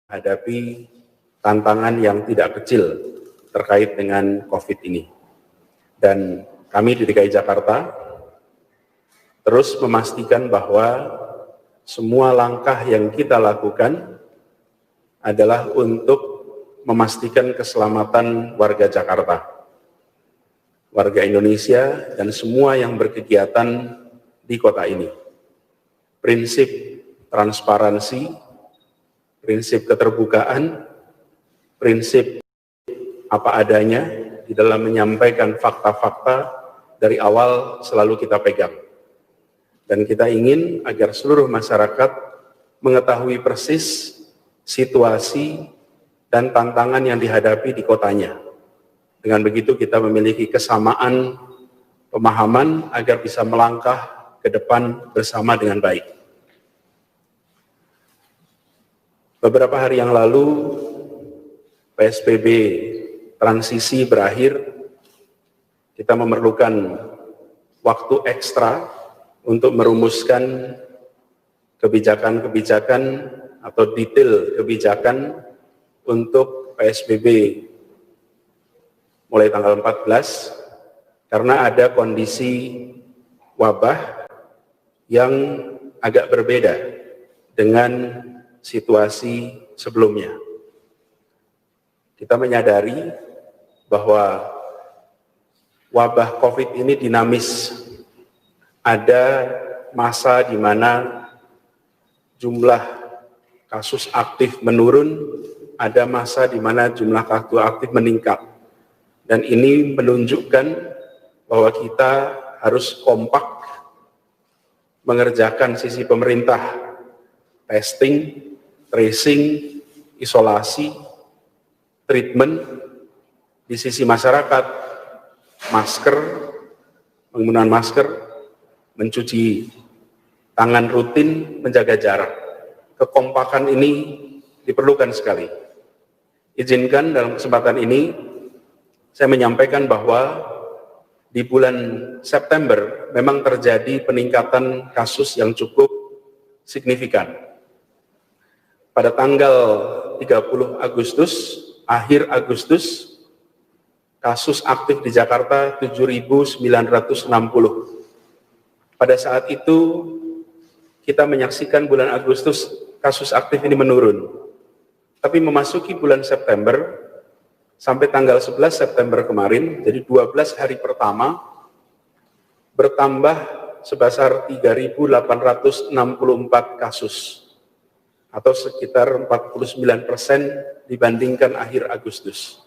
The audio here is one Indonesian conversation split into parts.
menghadapi tantangan yang tidak kecil terkait dengan COVID ini. Dan kami di DKI Jakarta terus memastikan bahwa semua langkah yang kita lakukan adalah untuk memastikan keselamatan warga Jakarta, warga Indonesia, dan semua yang berkegiatan di kota ini. Prinsip transparansi, prinsip keterbukaan, prinsip apa adanya di dalam menyampaikan fakta-fakta dari awal selalu kita pegang. Dan kita ingin agar seluruh masyarakat mengetahui persis situasi dan tantangan yang dihadapi di kotanya. Dengan begitu kita memiliki kesamaan pemahaman agar bisa melangkah ke depan bersama dengan baik. Beberapa hari yang lalu PSBB transisi berakhir, kita memerlukan waktu ekstra untuk merumuskan kebijakan-kebijakan atau detail kebijakan untuk PSBB mulai tanggal 14 karena ada kondisi wabah yang agak berbeda dengan situasi sebelumnya. Kita menyadari bahwa wabah COVID ini dinamis. Ada masa di mana jumlah kasus aktif menurun, ada masa di mana jumlah kasus aktif meningkat. Dan ini menunjukkan bahwa kita harus kompak mengerjakan sisi pemerintah, testing, tracing, isolasi, treatment, di sisi masyarakat, masker, penggunaan masker, mencuci tangan rutin, menjaga jarak. Kekompakan ini diperlukan sekali. Izinkan dalam kesempatan ini, saya menyampaikan bahwa di bulan September memang terjadi peningkatan kasus yang cukup signifikan. Pada tanggal 30 Agustus, akhir Agustus, kasus aktif di Jakarta 7.960. Pada saat itu, kita menyaksikan bulan Agustus kasus aktif ini menurun. Tapi memasuki bulan September, sampai tanggal 11 September kemarin, jadi 12 hari pertama, bertambah sebesar 3.864 kasus, atau sekitar 49% dibandingkan akhir Agustus.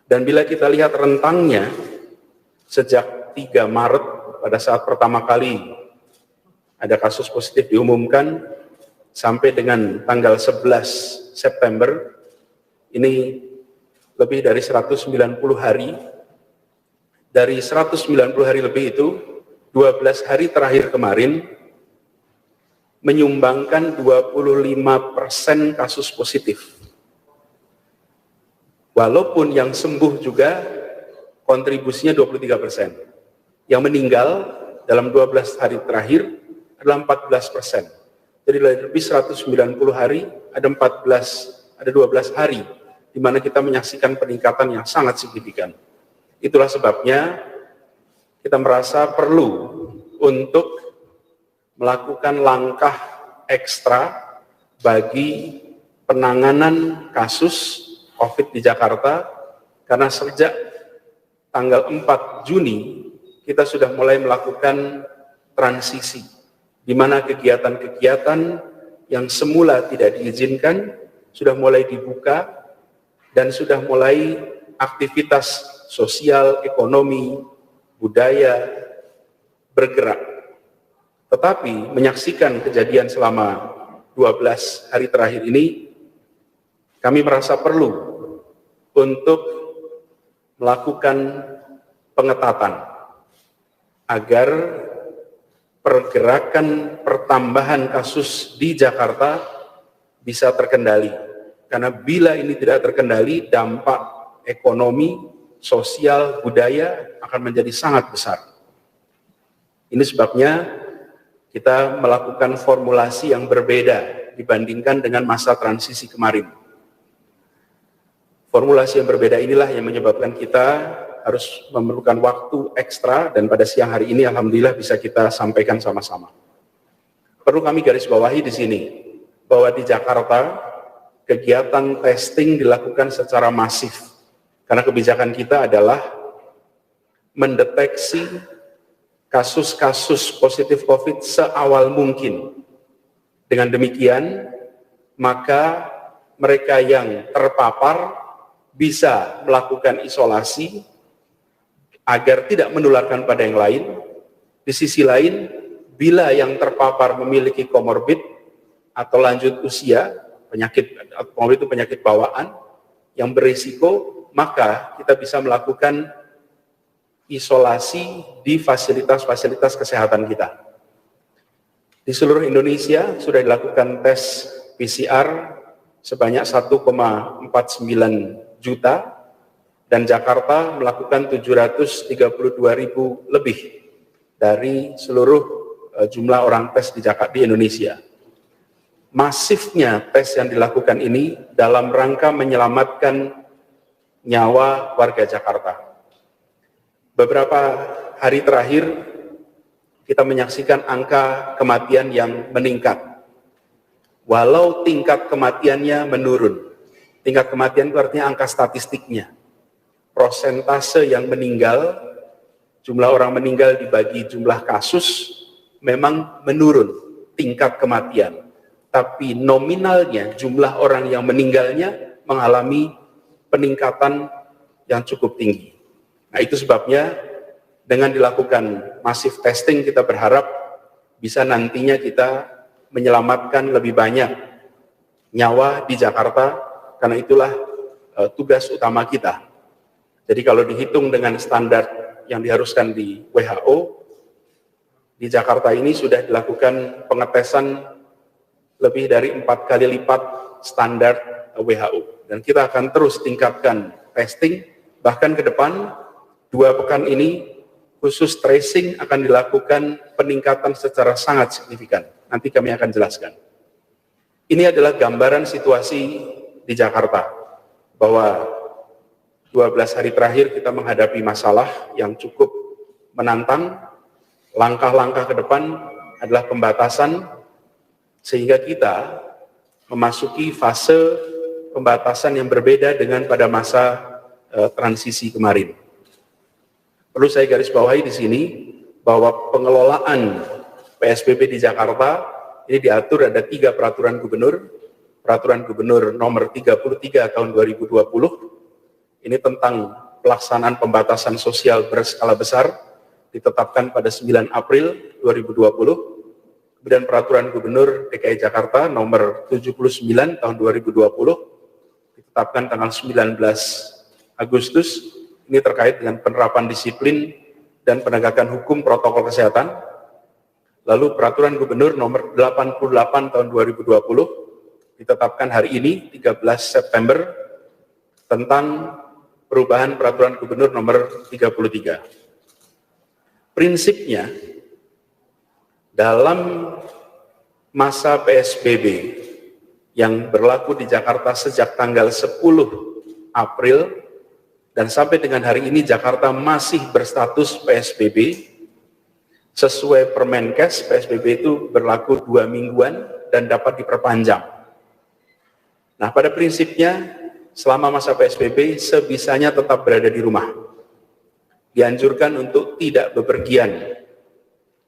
Dan bila kita lihat rentangnya, sejak 3 Maret pada saat pertama kali ada kasus positif diumumkan, sampai dengan tanggal 11 September, ini lebih dari 190 hari. Dari 190 hari lebih itu, 12 hari terakhir kemarin, menyumbangkan 25% kasus positif. Walaupun yang sembuh juga kontribusinya 23%. Yang meninggal dalam 12 hari terakhir adalah 14%. Jadi lebih 190 hari, ada 12 hari di mana kita menyaksikan peningkatan yang sangat signifikan. Itulah sebabnya kita merasa perlu untuk melakukan langkah ekstra bagi penanganan kasus COVID di Jakarta, karena sejak tanggal 4 Juni kita sudah mulai melakukan transisi, di mana kegiatan-kegiatan yang semula tidak diizinkan sudah mulai dibuka dan sudah mulai aktivitas sosial, ekonomi, budaya bergerak. Tetapi menyaksikan kejadian selama 12 hari terakhir ini, kami merasa perlu untuk melakukan pengetatan agar pergerakan pertambahan kasus di Jakarta bisa terkendali. Karena bila ini tidak terkendali, dampak ekonomi, sosial, budaya akan menjadi sangat besar. Ini sebabnya kita melakukan formulasi yang berbeda dibandingkan dengan masa transisi kemarin. Formulasi yang berbeda inilah yang menyebabkan kita harus memerlukan waktu ekstra, dan pada siang hari ini alhamdulillah bisa kita sampaikan sama-sama. Perlu kami garis bawahi di sini bahwa di Jakarta kegiatan testing dilakukan secara masif karena kebijakan kita adalah mendeteksi kasus-kasus positif COVID seawal mungkin. Dengan demikian, maka mereka yang terpapar bisa melakukan isolasi agar tidak menularkan pada yang lain. Di sisi lain, bila yang terpapar memiliki komorbid atau lanjut usia, komorbid itu penyakit bawaan yang berisiko, maka kita bisa melakukan isolasi di fasilitas-fasilitas kesehatan kita. Di seluruh Indonesia sudah dilakukan tes PCR sebanyak 1,49 juta, dan Jakarta melakukan 732.000 lebih dari seluruh jumlah orang tes di Indonesia. Masifnya tes yang dilakukan ini dalam rangka menyelamatkan nyawa warga Jakarta. Beberapa hari terakhir kita menyaksikan angka kematian yang meningkat. Walau tingkat kematiannya menurun, tingkat kematian itu artinya angka statistiknya. Prosentase yang meninggal, jumlah orang meninggal dibagi jumlah kasus, memang menurun tingkat kematian. Tapi nominalnya, jumlah orang yang meninggalnya mengalami peningkatan yang cukup tinggi. Nah, itu sebabnya dengan dilakukan masif testing kita berharap bisa nantinya kita menyelamatkan lebih banyak nyawa di Jakarta. Karena itulah tugas utama kita. Jadi kalau dihitung dengan standar yang diharuskan di WHO, di Jakarta ini sudah dilakukan pengetesan lebih dari 4 kali lipat standar WHO. Dan kita akan terus tingkatkan testing, bahkan ke depan 2 pekan ini khusus tracing akan dilakukan peningkatan secara sangat signifikan. Nanti kami akan jelaskan. Ini adalah gambaran situasi di Jakarta, bahwa 12 hari terakhir kita menghadapi masalah yang cukup menantang. Langkah-langkah ke depan adalah pembatasan, sehingga kita memasuki fase pembatasan yang berbeda dengan pada masa transisi kemarin. Perlu saya garis bawahi di sini bahwa pengelolaan PSBB di Jakarta ini diatur ada 3 peraturan gubernur. Peraturan Gubernur nomor 33 tahun 2020, ini tentang pelaksanaan pembatasan sosial berskala besar, ditetapkan pada 9 April 2020. Kemudian Peraturan Gubernur DKI Jakarta nomor 79 tahun 2020, ditetapkan tanggal 19 Agustus, ini terkait dengan penerapan disiplin dan penegakan hukum protokol kesehatan. Lalu Peraturan Gubernur nomor 88 tahun 2020, ditetapkan hari ini 13 September tentang perubahan Peraturan Gubernur nomor 33. Prinsipnya, dalam masa PSBB yang berlaku di Jakarta sejak tanggal 10 April dan sampai dengan hari ini Jakarta masih berstatus PSBB. Sesuai Permenkes, PSBB itu berlaku 2 mingguan dan dapat diperpanjang. Nah, pada prinsipnya, selama masa PSBB, sebisanya tetap berada di rumah. Dianjurkan untuk tidak bepergian,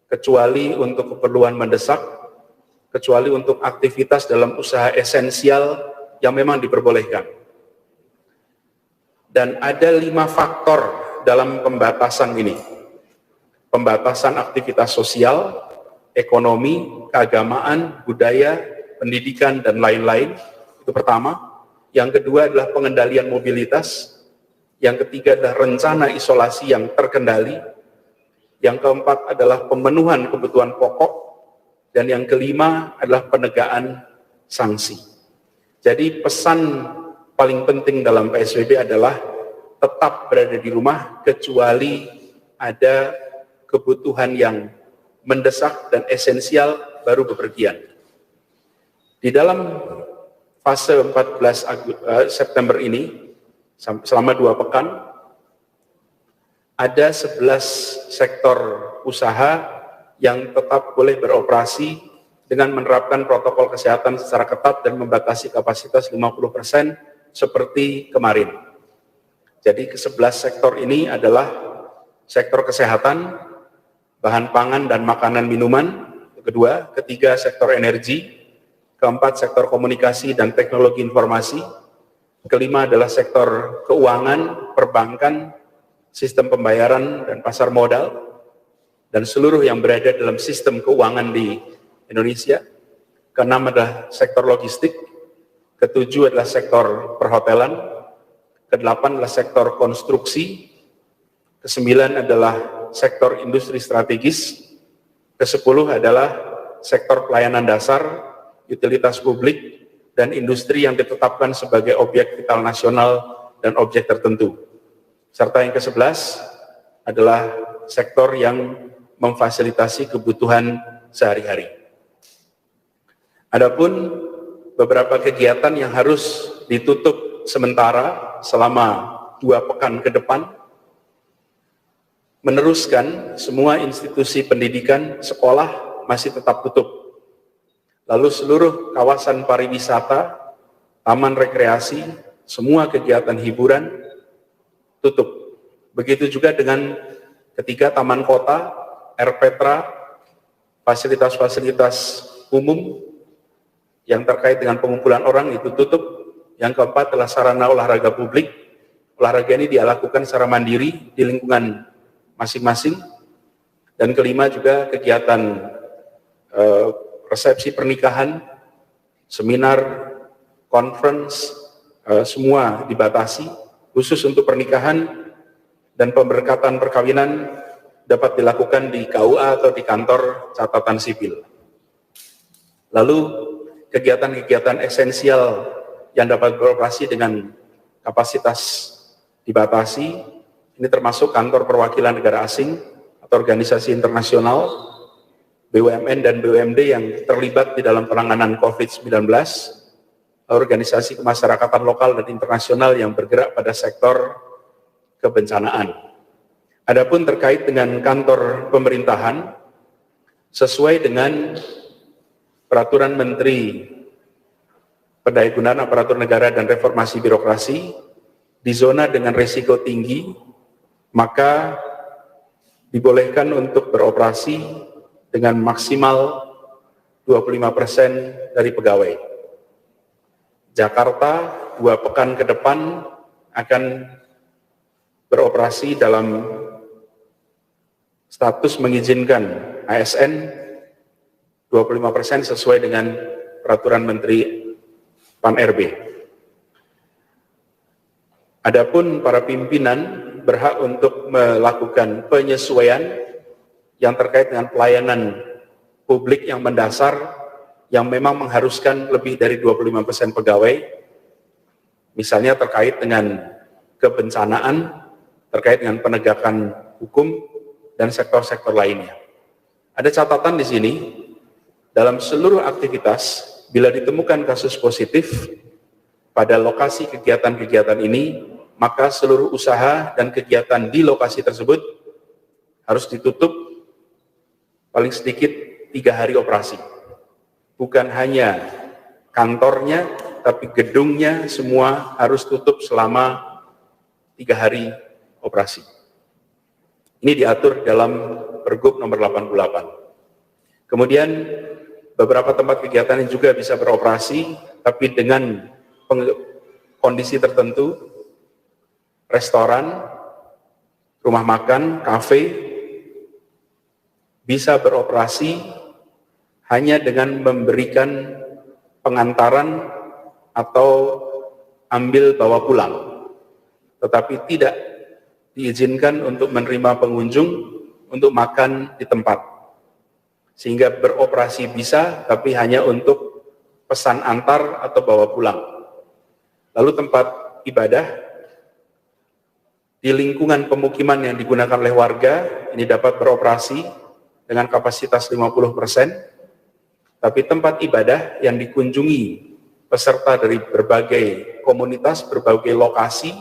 kecuali untuk keperluan mendesak, kecuali untuk aktivitas dalam usaha esensial yang memang diperbolehkan. Dan ada 5 faktor dalam pembatasan ini. Pembatasan aktivitas sosial, ekonomi, keagamaan, budaya, pendidikan, dan lain-lain. Itu pertama. Yang kedua adalah pengendalian mobilitas. Yang ketiga adalah rencana isolasi yang terkendali. Yang keempat adalah pemenuhan kebutuhan pokok. Dan yang kelima adalah penegakan sanksi. Jadi pesan paling penting dalam PSBB adalah tetap berada di rumah kecuali ada kebutuhan yang mendesak dan esensial baru bepergian. Di dalam fase 14 September ini, selama 2 pekan, ada 11 sektor usaha yang tetap boleh beroperasi dengan menerapkan protokol kesehatan secara ketat dan membatasi kapasitas 50% seperti kemarin. Jadi ke-11 sektor ini adalah sektor kesehatan, bahan pangan dan makanan minuman, kedua, ketiga sektor energi, keempat sektor komunikasi dan teknologi informasi, kelima adalah sektor keuangan, perbankan, sistem pembayaran dan pasar modal, dan seluruh yang berada dalam sistem keuangan di Indonesia. Keenam adalah sektor logistik, ketujuh adalah sektor perhotelan, kedelapan adalah sektor konstruksi, kesembilan adalah sektor industri strategis, kesepuluh adalah sektor pelayanan dasar, utilitas publik, dan industri yang ditetapkan sebagai objek vital nasional dan objek tertentu. Serta yang ke-11 adalah sektor yang memfasilitasi kebutuhan sehari-hari. Adapun beberapa kegiatan yang harus ditutup sementara selama 2 pekan ke depan, meneruskan semua institusi pendidikan, sekolah masih tetap tutup. Lalu seluruh kawasan pariwisata, taman rekreasi, semua kegiatan hiburan tutup. Begitu juga dengan ketiga taman kota, RPtra, fasilitas-fasilitas umum yang terkait dengan pengumpulan orang itu tutup. Yang keempat adalah sarana olahraga publik. Olahraga ini dilakukan secara mandiri di lingkungan masing-masing. Dan kelima juga kegiatan resepsi pernikahan, seminar, conference, semua dibatasi. Khusus untuk pernikahan dan pemberkatan perkawinan dapat dilakukan di KUA atau di kantor catatan sipil. Lalu kegiatan-kegiatan esensial yang dapat beroperasi dengan kapasitas dibatasi, ini termasuk kantor perwakilan negara asing atau organisasi internasional, BUMN dan BUMD yang terlibat di dalam penanganan COVID-19, organisasi kemasyarakatan lokal dan internasional yang bergerak pada sektor kebencanaan. Adapun terkait dengan kantor pemerintahan, sesuai dengan Peraturan Menteri Pendayagunaan Aparatur Negara dan Reformasi Birokrasi, di zona dengan risiko tinggi, maka dibolehkan untuk beroperasi dengan maksimal 25% dari pegawai. Jakarta 2 pekan ke depan akan beroperasi dalam status mengizinkan ASN 25% sesuai dengan Peraturan Menteri Pan-RB. Adapun para pimpinan berhak untuk melakukan penyesuaian yang terkait dengan pelayanan publik yang mendasar yang memang mengharuskan lebih dari 25% pegawai, misalnya terkait dengan kebencanaan, terkait dengan penegakan hukum, dan sektor-sektor lainnya. Ada catatan di sini, dalam seluruh aktivitas, bila ditemukan kasus positif pada lokasi kegiatan-kegiatan ini, maka seluruh usaha dan kegiatan di lokasi tersebut harus ditutup paling sedikit 3 hari operasi. Bukan hanya kantornya, tapi gedungnya semua harus tutup selama 3 hari operasi. Ini diatur dalam Pergub nomor 88. Kemudian beberapa tempat kegiatan yang juga bisa beroperasi, tapi dengan kondisi tertentu, restoran, rumah makan, kafe, bisa beroperasi hanya dengan memberikan pengantaran atau ambil bawa pulang, tetapi tidak diizinkan untuk menerima pengunjung untuk makan di tempat. Sehingga beroperasi bisa, tapi hanya untuk pesan antar atau bawa pulang. Lalu tempat ibadah di lingkungan pemukiman yang digunakan oleh warga, ini dapat beroperasi dengan kapasitas 50%, tapi tempat ibadah yang dikunjungi peserta dari berbagai komunitas, berbagai lokasi,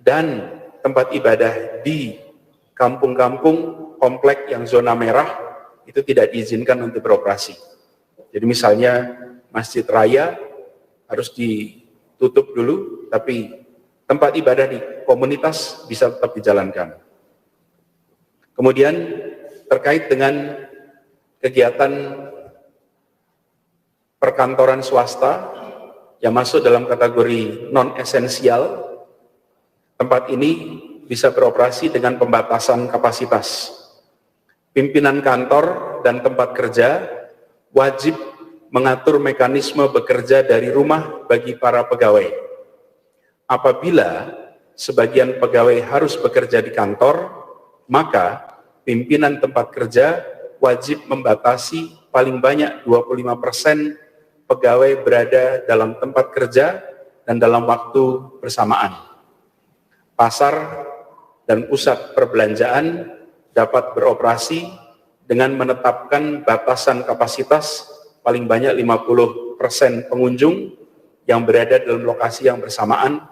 dan tempat ibadah di kampung-kampung komplek yang zona merah itu tidak diizinkan untuk beroperasi. Jadi misalnya masjid raya harus ditutup dulu, tapi tempat ibadah di komunitas bisa tetap dijalankan. Kemudian terkait dengan kegiatan perkantoran swasta yang masuk dalam kategori non-esensial, tempat ini bisa beroperasi dengan pembatasan kapasitas. Pimpinan kantor dan tempat kerja wajib mengatur mekanisme bekerja dari rumah bagi para pegawai. Apabila sebagian pegawai harus bekerja di kantor, maka pimpinan tempat kerja wajib membatasi paling banyak 25% pegawai berada dalam tempat kerja dan dalam waktu bersamaan. Pasar dan pusat perbelanjaan dapat beroperasi dengan menetapkan batasan kapasitas paling banyak 50% pengunjung yang berada dalam lokasi yang bersamaan,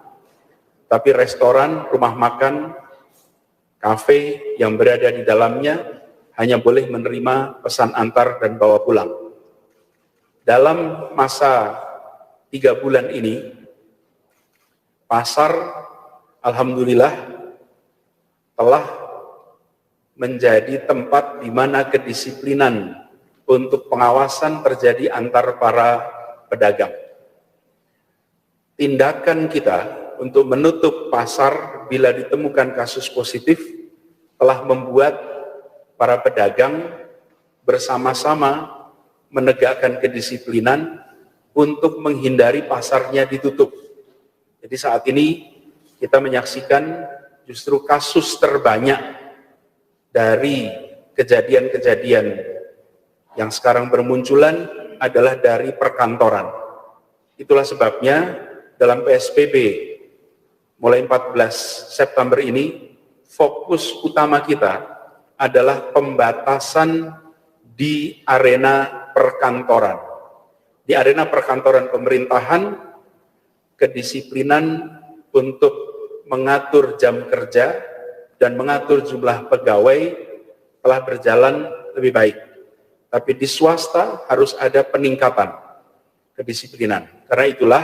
tapi restoran, rumah makan, kafe yang berada di dalamnya hanya boleh menerima pesan antar dan bawa pulang. Dalam masa 3 bulan ini, pasar alhamdulillah telah menjadi tempat di mana kedisiplinan untuk pengawasan terjadi antar para pedagang. Tindakan kita untuk menutup pasar bila ditemukan kasus positif telah membuat para pedagang bersama-sama menegakkan kedisiplinan untuk menghindari pasarnya ditutup. Jadi saat ini kita menyaksikan justru kasus terbanyak dari kejadian-kejadian yang sekarang bermunculan adalah dari perkantoran. Itulah sebabnya dalam PSBB mulai 14 September ini, fokus utama kita adalah pembatasan di arena perkantoran. Di arena perkantoran pemerintahan, kedisiplinan untuk mengatur jam kerja dan mengatur jumlah pegawai telah berjalan lebih baik. Tapi di swasta harus ada peningkatan kedisiplinan. Karena itulah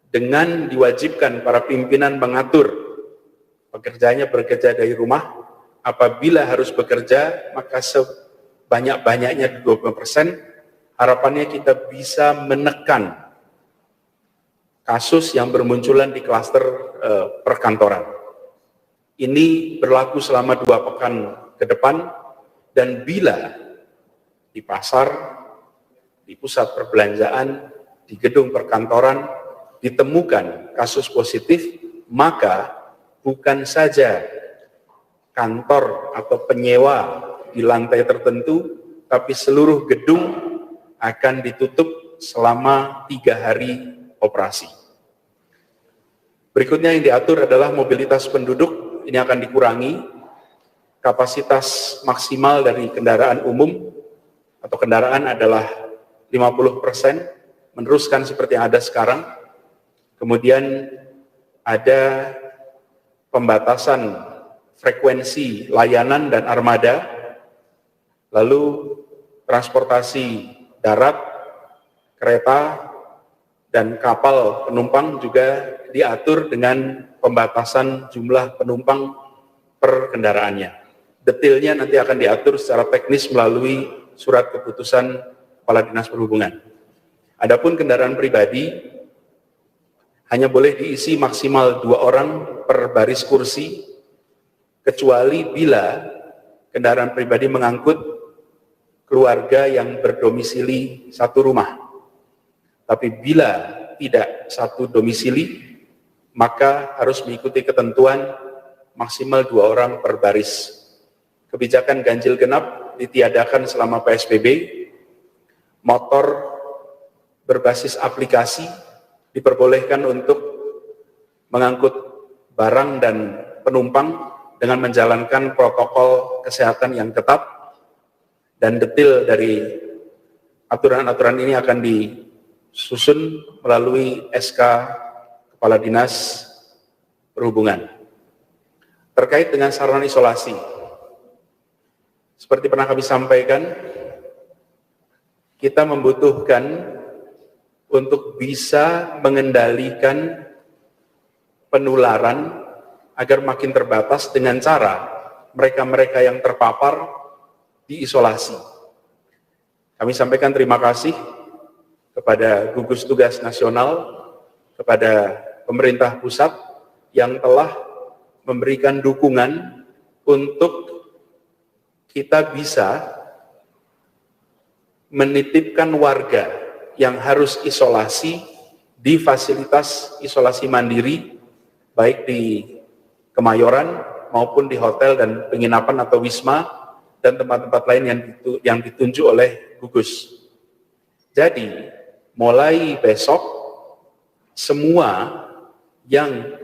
dengan diwajibkan para pimpinan mengatur pekerjaannya bekerja dari rumah, apabila harus bekerja maka sebanyak-banyaknya 20%, harapannya kita bisa menekan kasus yang bermunculan di klaster perkantoran. Ini berlaku selama 2 pekan ke depan, dan bila di pasar, di pusat perbelanjaan, di gedung perkantoran ditemukan kasus positif, maka bukan saja kantor atau penyewa di lantai tertentu, tapi seluruh gedung akan ditutup selama 3 hari operasi. Berikutnya yang diatur adalah mobilitas penduduk. Ini akan dikurangi. Kapasitas maksimal dari kendaraan umum atau kendaraan adalah 50%, meneruskan seperti yang ada sekarang. Kemudian ada pembatasan frekuensi layanan dan armada, lalu transportasi darat, kereta, dan kapal penumpang juga diatur dengan pembatasan jumlah penumpang per kendaraannya. Detailnya nanti akan diatur secara teknis melalui surat keputusan Kepala Dinas Perhubungan. Adapun kendaraan pribadi hanya boleh diisi maksimal 2 orang per baris kursi, kecuali bila kendaraan pribadi mengangkut keluarga yang berdomisili satu rumah. Tapi bila tidak satu domisili, maka harus mengikuti ketentuan maksimal 2 orang per baris. Kebijakan ganjil genap ditiadakan selama PSBB. Motor berbasis aplikasi diperbolehkan untuk mengangkut barang dan penumpang dengan menjalankan protokol kesehatan yang ketat, dan detail dari aturan-aturan ini akan disusun melalui SK Kepala Dinas Perhubungan. Terkait dengan sarana isolasi, seperti pernah kami sampaikan, kita membutuhkan untuk bisa mengendalikan penularan agar makin terbatas dengan cara mereka-mereka yang terpapar diisolasi. Kami sampaikan terima kasih kepada gugus tugas nasional, kepada pemerintah pusat yang telah memberikan dukungan untuk kita bisa menitipkan warga yang harus isolasi di fasilitas isolasi mandiri, baik di Kemayoran maupun di hotel dan penginapan atau wisma dan tempat-tempat lain yang ditunjuk oleh gugus. Jadi, mulai besok semua yang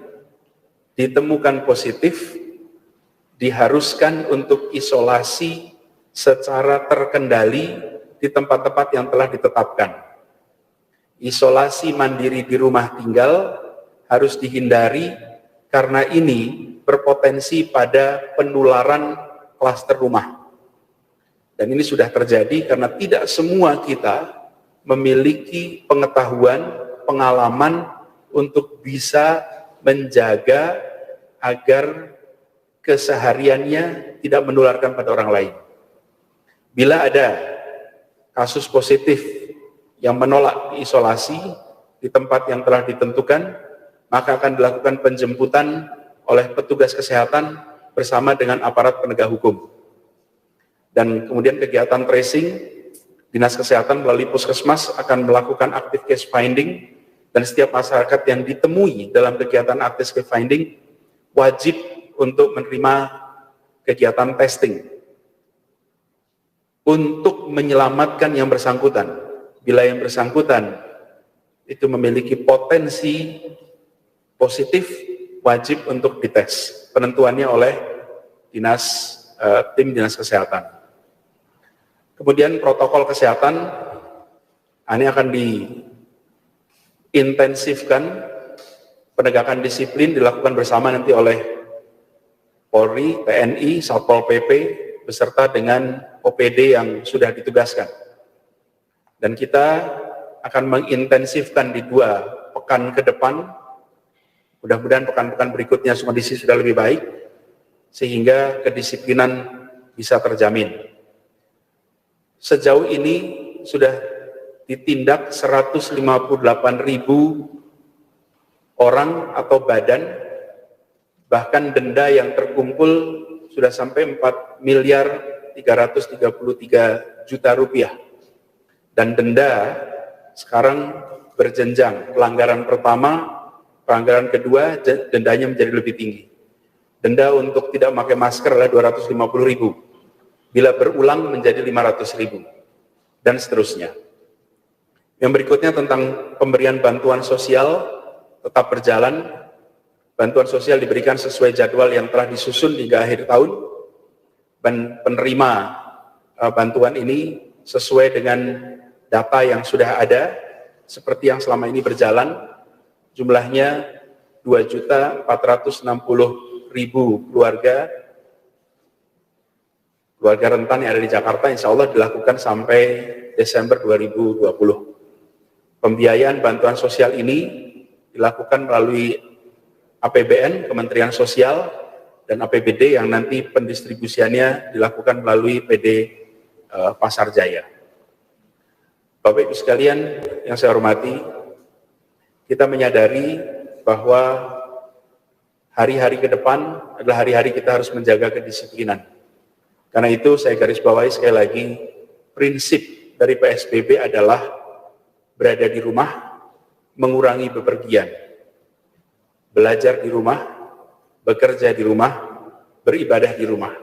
ditemukan positif diharuskan untuk isolasi secara terkendali di tempat-tempat yang telah ditetapkan. Isolasi mandiri di rumah tinggal harus dihindari karena ini berpotensi pada penularan klaster rumah. Dan ini sudah terjadi karena tidak semua kita memiliki pengetahuan, pengalaman untuk bisa menjaga agar kesehariannya tidak menularkan pada orang lain. Bila ada kasus positif yang menolak diisolasi di tempat yang telah ditentukan, maka akan dilakukan penjemputan oleh petugas kesehatan bersama dengan aparat penegak hukum. Dan kemudian kegiatan tracing, Dinas Kesehatan melalui Puskesmas akan melakukan active case finding, dan setiap masyarakat yang ditemui dalam kegiatan active case finding wajib untuk menerima kegiatan testing untuk menyelamatkan yang bersangkutan. Bila yang bersangkutan itu memiliki potensi positif, wajib untuk dites. Penentuannya oleh tim Dinas Kesehatan. Kemudian protokol kesehatan ini akan diintensifkan, penegakan disiplin dilakukan bersama nanti oleh Polri, TNI, Satpol PP, beserta dengan OPD yang sudah ditugaskan. Dan kita akan mengintensifkan di 2 pekan ke depan, mudah-mudahan pekan-pekan berikutnya kondisi sudah lebih baik, sehingga kedisiplinan bisa terjamin. Sejauh ini sudah ditindak 158.000 orang atau badan, bahkan denda yang terkumpul sudah sampai 4.333 juta rupiah. Dan denda sekarang berjenjang. Pelanggaran pertama, pelanggaran kedua, dendanya menjadi lebih tinggi. Denda untuk tidak memakai masker adalah 250.000. Bila berulang menjadi 500.000. Dan seterusnya. Yang berikutnya tentang pemberian bantuan sosial tetap berjalan. Bantuan sosial diberikan sesuai jadwal yang telah disusun hingga akhir tahun, dan penerima bantuan ini sesuai dengan data yang sudah ada, seperti yang selama ini berjalan, jumlahnya 2.460.000 keluarga rentan yang ada di Jakarta, insya Allah dilakukan sampai Desember 2020. Pembiayaan bantuan sosial ini dilakukan melalui APBN, Kementerian Sosial, dan APBD yang nanti pendistribusiannya dilakukan melalui PD Pasar Jaya. Bapak Ibu sekalian yang saya hormati, kita menyadari bahwa hari-hari ke depan adalah hari-hari kita harus menjaga kedisiplinan. Karena itu saya garis bawahi sekali lagi, prinsip dari PSBB adalah berada di rumah, mengurangi bepergian, belajar di rumah, bekerja di rumah, beribadah di rumah.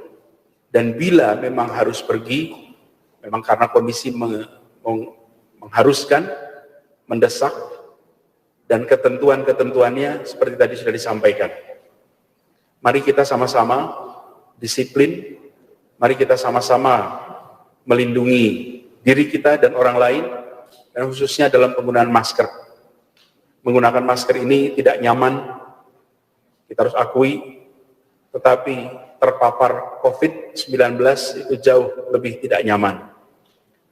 Dan bila memang harus pergi, memang karena kondisi mengharuskan, mendesak, dan ketentuan-ketentuannya seperti tadi sudah disampaikan. Mari kita sama-sama disiplin, mari kita sama-sama melindungi diri kita dan orang lain, dan khususnya dalam penggunaan masker. Menggunakan masker ini tidak nyaman, Kita harus akui, tetapi terpapar COVID-19 itu jauh lebih tidak nyaman.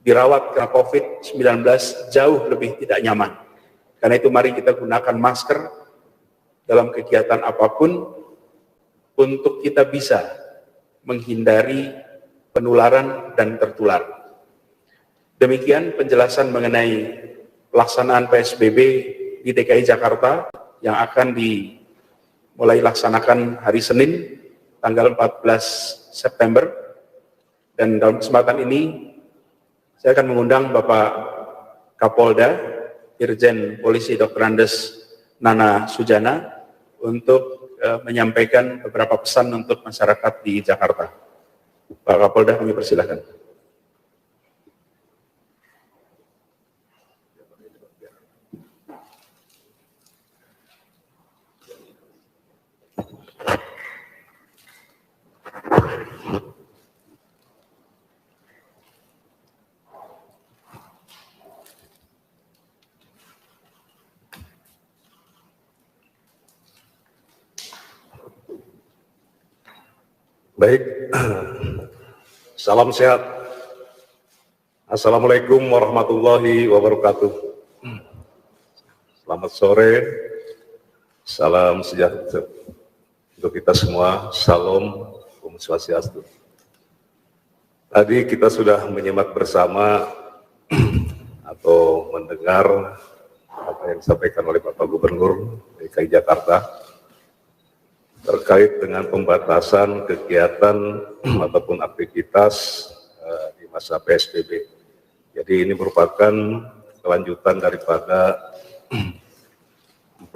Dirawat karena COVID-19 jauh lebih tidak nyaman. Karena itu mari kita gunakan masker dalam kegiatan apapun untuk kita bisa menghindari penularan dan tertular. Demikian penjelasan mengenai pelaksanaan PSBB di DKI Jakarta yang akan dimulai laksanakan hari Senin tanggal 14 September. Dan dalam kesempatan ini saya akan mengundang Bapak Kapolda Irjen Polisi Dr. Andes Nana Sujana untuk menyampaikan beberapa pesan untuk masyarakat di Jakarta. Pak Kapolda, kami persilahkan. Baik, salam sehat. Assalamualaikum warahmatullahi wabarakatuh. Selamat sore, salam sejahtera untuk kita semua, salam Om Swastiastu. Tadi kita sudah menyimak bersama atau mendengar apa yang disampaikan oleh Bapak Gubernur DKI Jakarta terkait dengan pembatasan kegiatan ataupun aktivitas di masa PSBB. Jadi ini merupakan kelanjutan daripada 14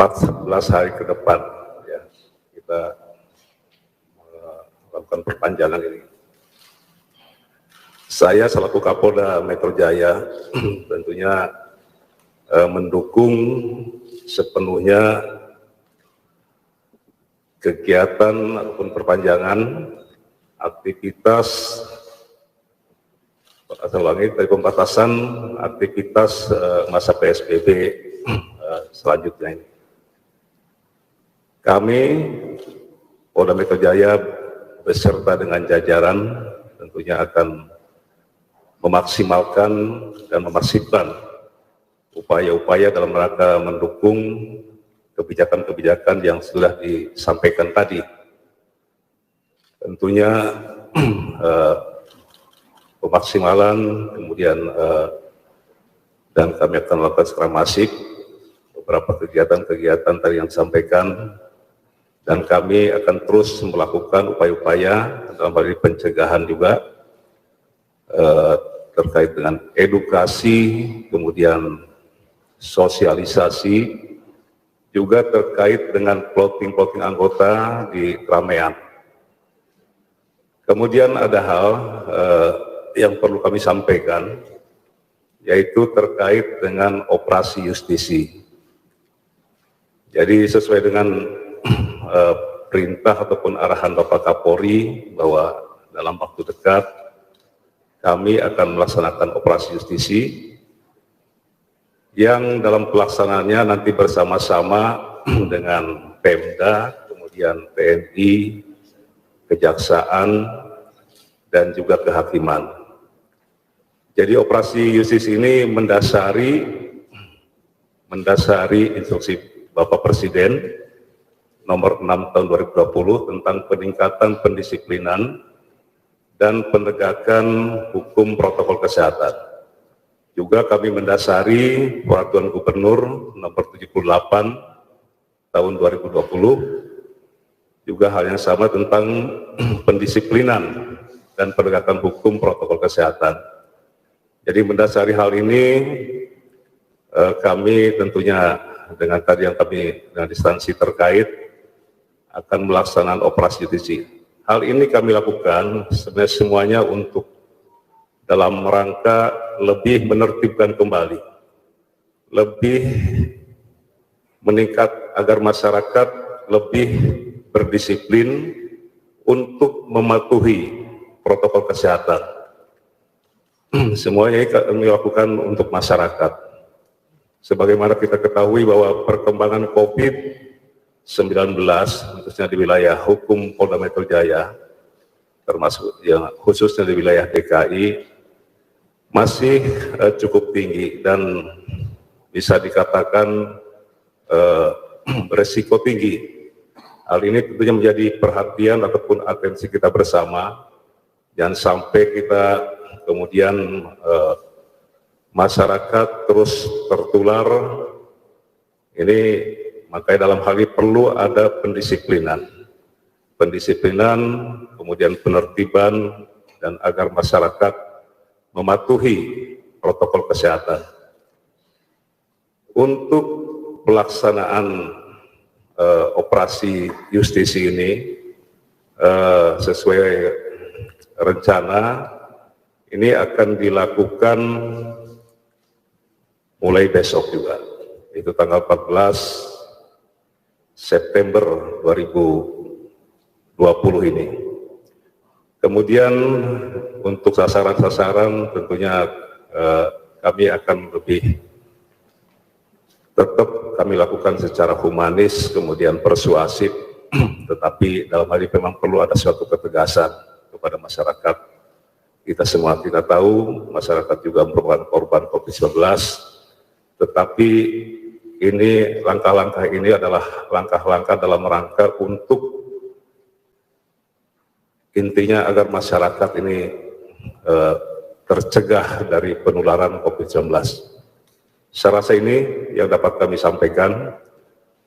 hari ke depan ya, kita melakukan perpanjangan ini. Saya selaku Kapolda Metro Jaya tentunya mendukung sepenuhnya kegiatan ataupun perpanjangan aktivitas dari pembatasan aktivitas masa PSBB selanjutnya ini. Kami Polda Metro Jaya beserta dengan jajaran tentunya akan memaksimalkan dan memasifkan upaya-upaya dalam rangka mendukung kebijakan-kebijakan yang sudah disampaikan tadi. Tentunya pemaksimalan, kemudian dan kami akan melakukan secara masif beberapa kegiatan-kegiatan tadi yang disampaikan, dan kami akan terus melakukan upaya-upaya dalam hal ini pencegahan juga terkait dengan edukasi, kemudian sosialisasi, juga terkait dengan plotting anggota di keramaian. Kemudian ada hal yang perlu kami sampaikan, yaitu terkait dengan operasi justisi. Jadi sesuai dengan perintah ataupun arahan Bapak Kapolri bahwa dalam waktu dekat kami akan melaksanakan operasi justisi yang dalam pelaksanaannya nanti bersama-sama dengan Pemda, kemudian TNI, Kejaksaan, dan juga kehakiman. Jadi operasi justisi ini mendasari instruksi Bapak Presiden nomor 6 tahun 2020 tentang peningkatan pendisiplinan dan penegakan hukum protokol kesehatan. Juga kami mendasari Peraturan Gubernur nomor 78 tahun 2020, juga hal yang sama tentang pendisiplinan dan penegakan hukum protokol kesehatan. Jadi mendasari hal ini, kami tentunya dengan tadi yang kami dengan instansi terkait akan melaksanakan operasi justisi. Hal ini kami lakukan sebenarnya semuanya untuk dalam rangka lebih menertibkan kembali, lebih meningkat agar masyarakat lebih berdisiplin untuk mematuhi protokol kesehatan. Semuanya ini kami lakukan untuk masyarakat. Sebagaimana kita ketahui bahwa perkembangan COVID khususnya di wilayah hukum Polda Metro Jaya, termasuk yang khususnya di wilayah DKI, masih cukup tinggi dan bisa dikatakan beresiko tinggi. Hal ini tentunya menjadi perhatian ataupun atensi kita bersama, jangan sampai kita kemudian masyarakat terus tertular. Ini makanya dalam hal ini perlu ada pendisiplinan, kemudian penertiban, dan agar masyarakat mematuhi protokol kesehatan. Untuk pelaksanaan operasi justisi ini sesuai rencana ini akan dilakukan mulai besok juga, itu tanggal 14 September 2020 ini. Kemudian untuk sasaran-sasaran tentunya kami akan lebih tetap kami lakukan secara humanis, kemudian persuasif, tetapi dalam hal ini memang perlu ada suatu ketegasan kepada masyarakat. Kita semua kita tahu masyarakat juga merupakan korban COVID-19, tetapi ini langkah-langkah ini adalah langkah-langkah dalam rangka untuk intinya agar masyarakat ini tercegah dari penularan COVID-19. Saya rasa ini yang dapat kami sampaikan.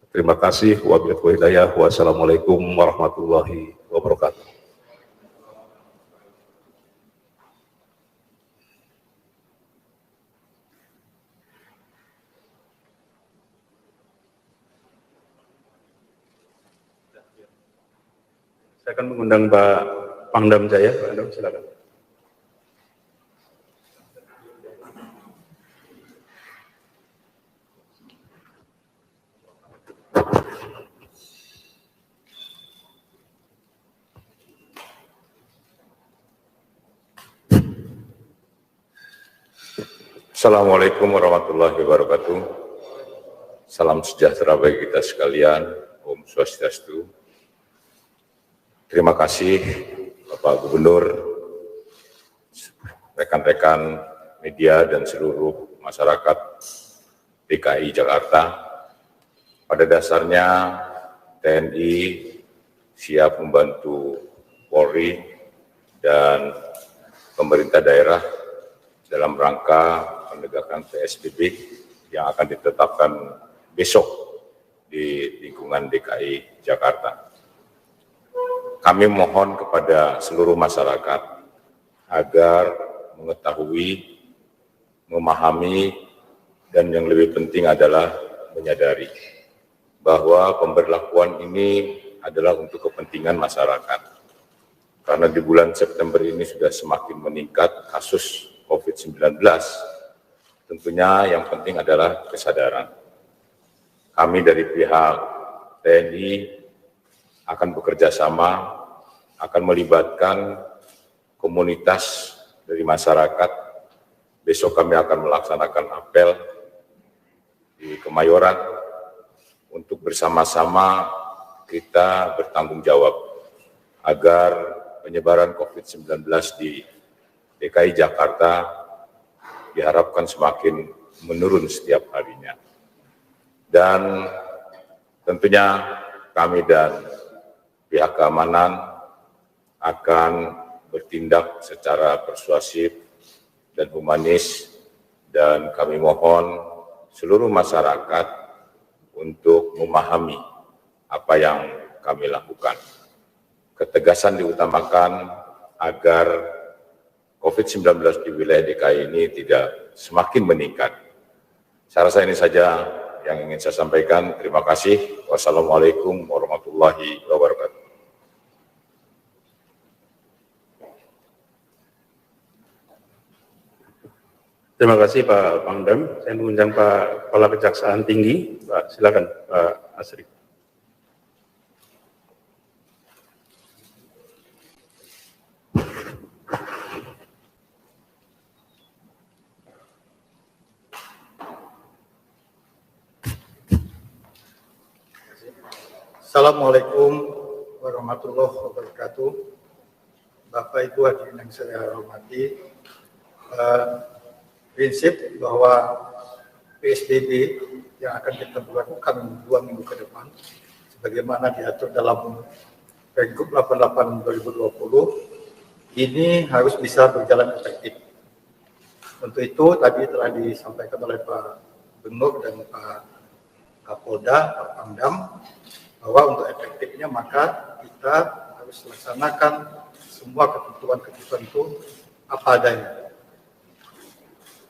Terima kasih. Wabillahi hidayah. Wassalamualaikum warahmatullahi wabarakatuh. Saya akan mengundang Pak Pangdam Jaya. Pak Pangdam, silakan. Assalamualaikum warahmatullahi wabarakatuh. Salam sejahtera bagi kita sekalian. Om Swastiastu. Terima kasih Bapak Gubernur, rekan-rekan media dan seluruh masyarakat DKI Jakarta. Pada dasarnya TNI siap membantu Polri dan pemerintah daerah dalam rangka penegakan PSBB yang akan ditetapkan besok di lingkungan DKI Jakarta. Kami mohon kepada seluruh masyarakat agar mengetahui, memahami, dan yang lebih penting adalah menyadari bahwa pemberlakuan ini adalah untuk kepentingan masyarakat. Karena di bulan September ini sudah semakin meningkat kasus COVID-19, tentunya yang penting adalah kesadaran. Kami dari pihak TNI akan bekerja sama, akan melibatkan komunitas dari masyarakat. Besok kami akan melaksanakan apel di Kemayoran untuk bersama-sama kita bertanggung jawab agar penyebaran COVID-19 di DKI Jakarta diharapkan semakin menurun setiap harinya. Dan tentunya kami dan pihak keamanan akan bertindak secara persuasif dan humanis, dan kami mohon seluruh masyarakat untuk memahami apa yang kami lakukan. Ketegasan diutamakan agar COVID-19 di wilayah DKI ini tidak semakin meningkat. Saya rasa ini saja yang ingin saya sampaikan. Terima kasih. Wassalamualaikum warahmatullahi wabarakatuh. Terima kasih Pak Pangdam. Saya mengundang Pak Kepala Kejaksaan Tinggi. Pak, silakan Pak Asri. Assalamualaikum warahmatullahi wabarakatuh. Bapak Ibu hadirin yang saya hormati, prinsip bahwa PSBB yang akan kita berlakukan 2 minggu ke depan, sebagaimana diatur dalam Pergub 88 2020, ini harus bisa berjalan efektif. Untuk itu tadi telah disampaikan oleh Pak Gubernur dan Pak Kapolda, Pak Pangdam, bahwa untuk efektifnya maka kita harus laksanakan semua ketentuan-ketentuan itu apa adanya.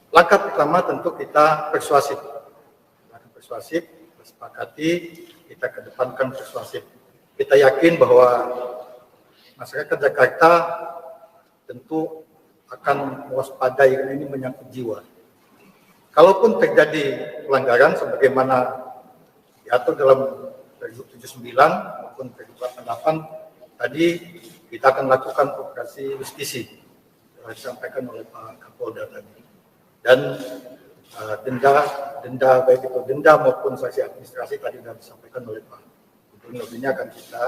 Langkah pertama tentu kita persuasif. Langkah persuasif, disepakati, kita kedepankan persuasif. Kita yakin bahwa masyarakat Jakarta tentu akan mewaspadai karena ini menyangkut jiwa. Kalaupun terjadi pelanggaran sebagaimana diatur dalam Pergub 79 maupun Pergub 88, tadi kita akan lakukan operasi justisi yang disampaikan oleh Pak Kapolda tadi. Dan denda baik itu denda maupun sanksi administrasi tadi sudah disampaikan oleh Pak Gubernur, ini akan kita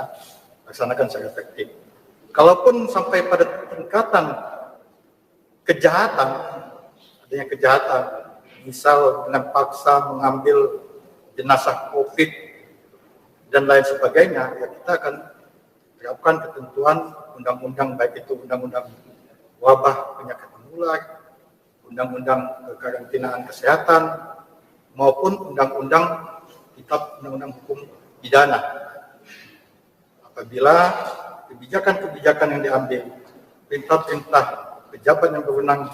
laksanakan secara efektif. Kalaupun sampai pada tingkatan kejahatan, adanya kejahatan, misal dengan paksa mengambil jenazah COVID dan lain sebagainya, ya kita akan terapkan ketentuan undang-undang, baik itu undang-undang wabah penyakit menular, undang-undang kekarantinaan kesehatan, maupun undang-undang hukum pidana. Apabila kebijakan-kebijakan yang diambil, perintah-perintah pejabat yang berwenang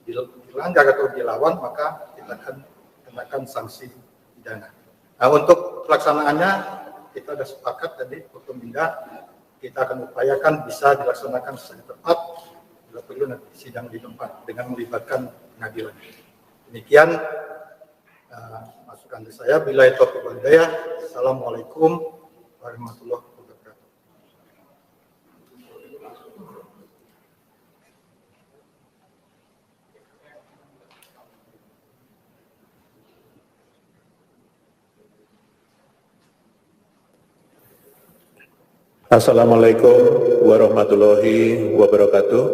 dilanggar atau dilawan, maka kita akan kenakan sanksi pidana. Nah, untuk pelaksanaannya kita sudah sepakat tadi, Forkominda, kita akan upayakan bisa dilaksanakan secara tepat. Bila perlu nanti sidang di tempat dengan melibatkan pengadilan. Demikian masukan dari saya. Bila itu hidayah. Assalamualaikum warahmatullahi wabarakatuh. Assalamualaikum warahmatullahi wabarakatuh.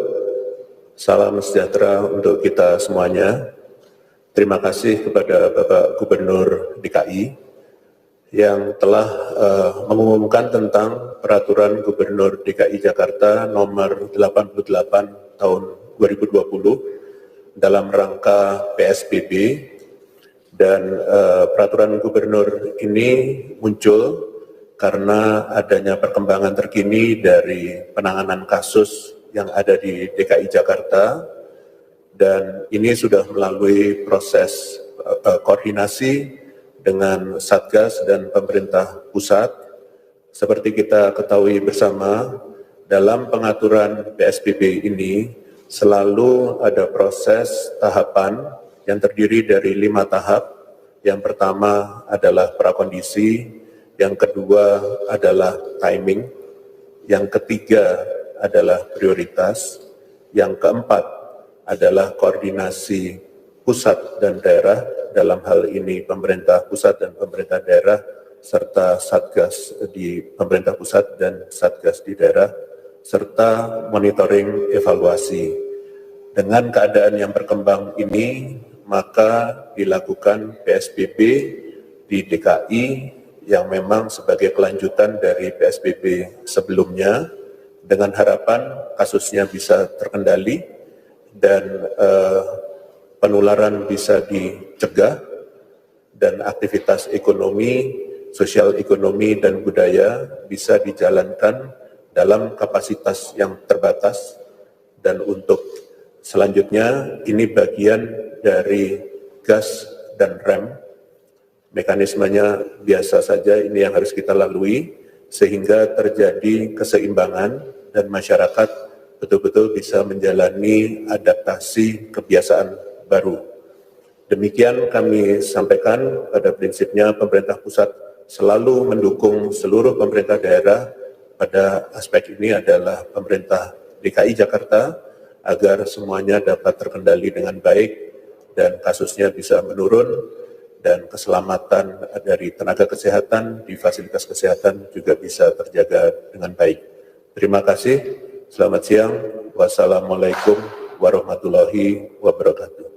Salam sejahtera untuk kita semuanya. Terima kasih kepada Bapak Gubernur DKI yang telah mengumumkan tentang Peraturan Gubernur DKI Jakarta nomor 88 tahun 2020 dalam rangka PSBB, dan Peraturan Gubernur ini muncul karena adanya perkembangan terkini dari penanganan kasus yang ada di DKI Jakarta, dan ini sudah melalui proses koordinasi dengan Satgas dan pemerintah pusat. Seperti kita ketahui bersama, dalam pengaturan PSBB ini selalu ada proses tahapan yang terdiri dari 5 tahap. Yang pertama adalah prakondisi, yang kedua adalah timing, yang ketiga adalah prioritas, yang keempat adalah koordinasi pusat dan daerah, dalam hal ini pemerintah pusat dan pemerintah daerah, serta Satgas di pemerintah pusat dan Satgas di daerah, serta monitoring evaluasi. Dengan keadaan yang berkembang ini, maka dilakukan PSBB di DKI yang memang sebagai kelanjutan dari PSBB sebelumnya, dengan harapan kasusnya bisa terkendali dan penularan bisa dicegah dan aktivitas ekonomi, sosial ekonomi dan budaya bisa dijalankan dalam kapasitas yang terbatas. Dan untuk selanjutnya ini bagian dari gas dan rem. Mekanismenya biasa saja, ini yang harus kita lalui sehingga terjadi keseimbangan dan masyarakat betul-betul bisa menjalani adaptasi kebiasaan baru. Demikian kami sampaikan. Pada prinsipnya pemerintah pusat selalu mendukung seluruh pemerintah daerah. Pada aspek ini adalah pemerintah DKI Jakarta agar semuanya dapat terkendali dengan baik dan kasusnya bisa menurun, dan keselamatan dari tenaga kesehatan di fasilitas kesehatan juga bisa terjaga dengan baik. Terima kasih. Selamat siang. Wassalamualaikum warahmatullahi wabarakatuh.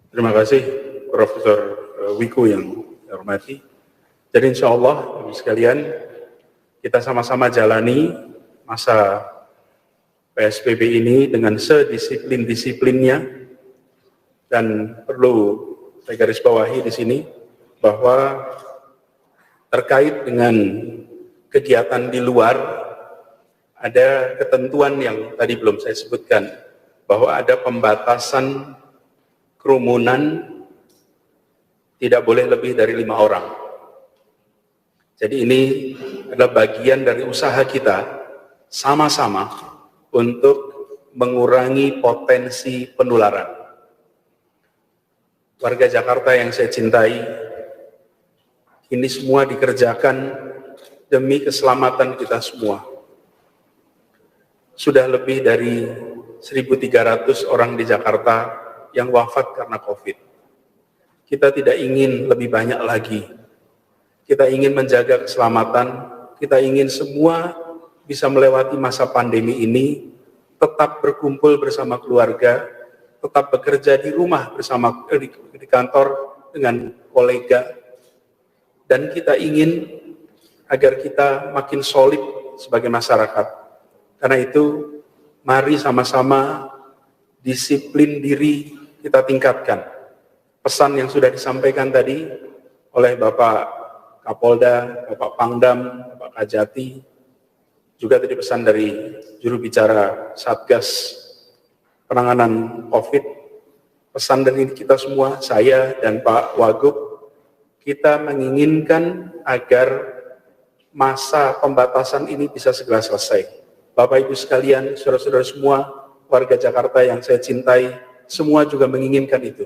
Terima kasih Profesor Wiku yang saya hormati. Jadi insya Allah sekalian kita sama-sama jalani masa PSBB ini dengan sedisiplin-disiplinnya, dan perlu saya garis bawahi di sini bahwa terkait dengan kegiatan di luar ada ketentuan yang tadi belum saya sebutkan, bahwa ada pembatasan kerumunan tidak boleh lebih dari 5 orang. Jadi ini adalah bagian dari usaha kita sama-sama untuk mengurangi potensi penularan. Warga Jakarta yang saya cintai, ini semua dikerjakan demi keselamatan kita semua. Sudah lebih dari 1.300 orang di Jakarta yang wafat karena COVID. Kita tidak ingin lebih banyak lagi. Kita ingin menjaga keselamatan, kita ingin semua bisa melewati masa pandemi ini, tetap berkumpul bersama keluarga, tetap bekerja di rumah bersama di kantor dengan kolega, dan kita ingin agar kita makin solid sebagai masyarakat. Karena itu, mari sama-sama disiplin diri kita tingkatkan. Pesan yang sudah disampaikan tadi oleh Bapak Kapolda, Bapak Pangdam, Bapak Kajati, juga tadi pesan dari juru bicara Satgas penanganan COVID, pesan dari kita semua, saya dan Pak Wagub, kita menginginkan agar masa pembatasan ini bisa segera selesai. Bapak Ibu sekalian, saudara-saudara semua, warga Jakarta yang saya cintai, semua juga menginginkan itu.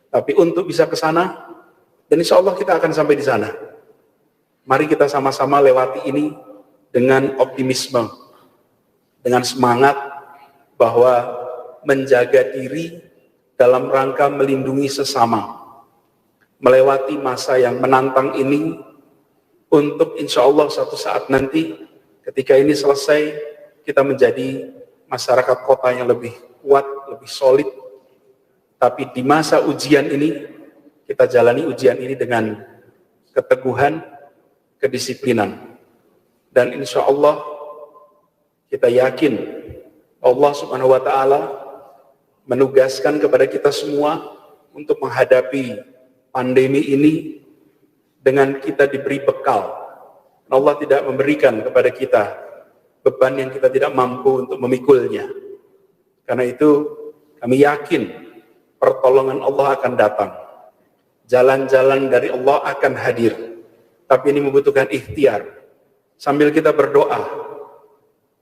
Tapi untuk bisa ke sana, dan insya Allah kita akan sampai di sana. Mari kita sama-sama lewati ini dengan optimisme, dengan semangat bahwa menjaga diri dalam rangka melindungi sesama. Melewati masa yang menantang ini untuk insya Allah suatu saat nanti ketika ini selesai, kita menjadi masyarakat kota yang lebih kuat, lebih solid. Tapi di masa ujian ini, kita jalani ujian ini dengan keteguhan, kedisiplinan. Dan insya Allah kita yakin Allah Subhanahu wa Ta'ala menugaskan kepada kita semua untuk menghadapi pandemi ini dengan kita diberi bekal. Allah tidak memberikan kepada kita beban yang kita tidak mampu untuk memikulnya. Karena itu kami yakin pertolongan Allah akan datang. Jalan-jalan dari Allah akan hadir. Tapi ini membutuhkan ikhtiar. Sambil kita berdoa,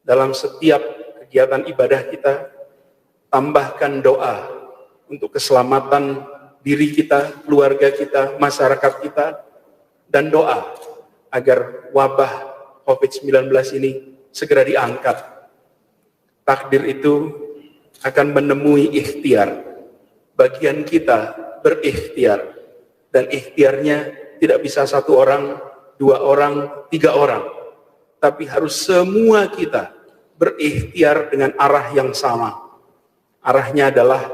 dalam setiap kegiatan ibadah kita, tambahkan doa untuk keselamatan diri kita, keluarga kita, masyarakat kita, dan doa agar wabah COVID-19 ini segera diangkat. Takdir itu akan menemui ikhtiar. Bagian kita berikhtiar, dan ikhtiarnya tidak bisa 1 orang, 2 orang, 3 orang, tapi harus semua kita berikhtiar dengan arah yang sama. Arahnya adalah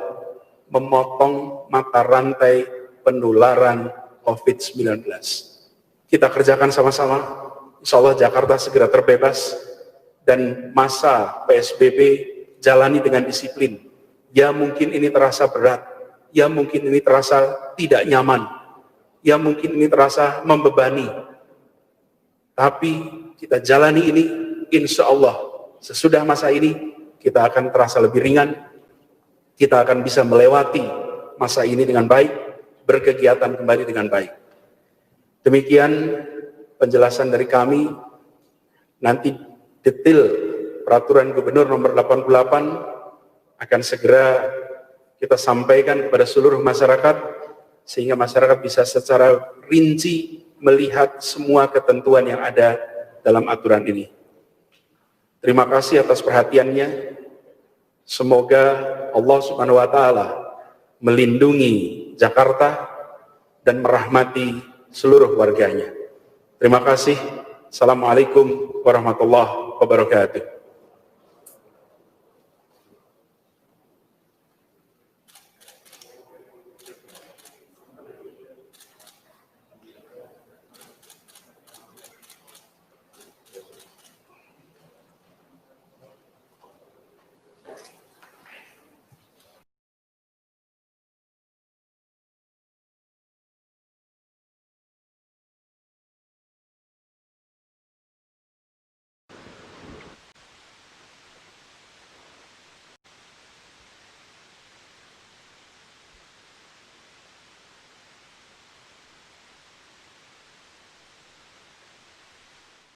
memotong mata rantai penularan COVID-19. Kita kerjakan sama-sama, insya Allah Jakarta segera terbebas, dan masa PSBB jalani dengan disiplin. Ya mungkin ini terasa berat, ya mungkin ini terasa tidak nyaman, ya mungkin ini terasa membebani. Tapi kita jalani ini, insya Allah sesudah masa ini kita akan terasa lebih ringan, kita akan bisa melewati masa ini dengan baik, berkegiatan kembali dengan baik. Demikian penjelasan dari kami. Nanti detail peraturan gubernur nomor 88 akan segera kita sampaikan kepada seluruh masyarakat, sehingga masyarakat bisa secara rinci melihat semua ketentuan yang ada dalam aturan ini. Terima kasih atas perhatiannya. Semoga Allah Subhanahu wa Ta'ala melindungi Jakarta dan merahmati seluruh warganya. Terima kasih. Assalamualaikum warahmatullahi wabarakatuh.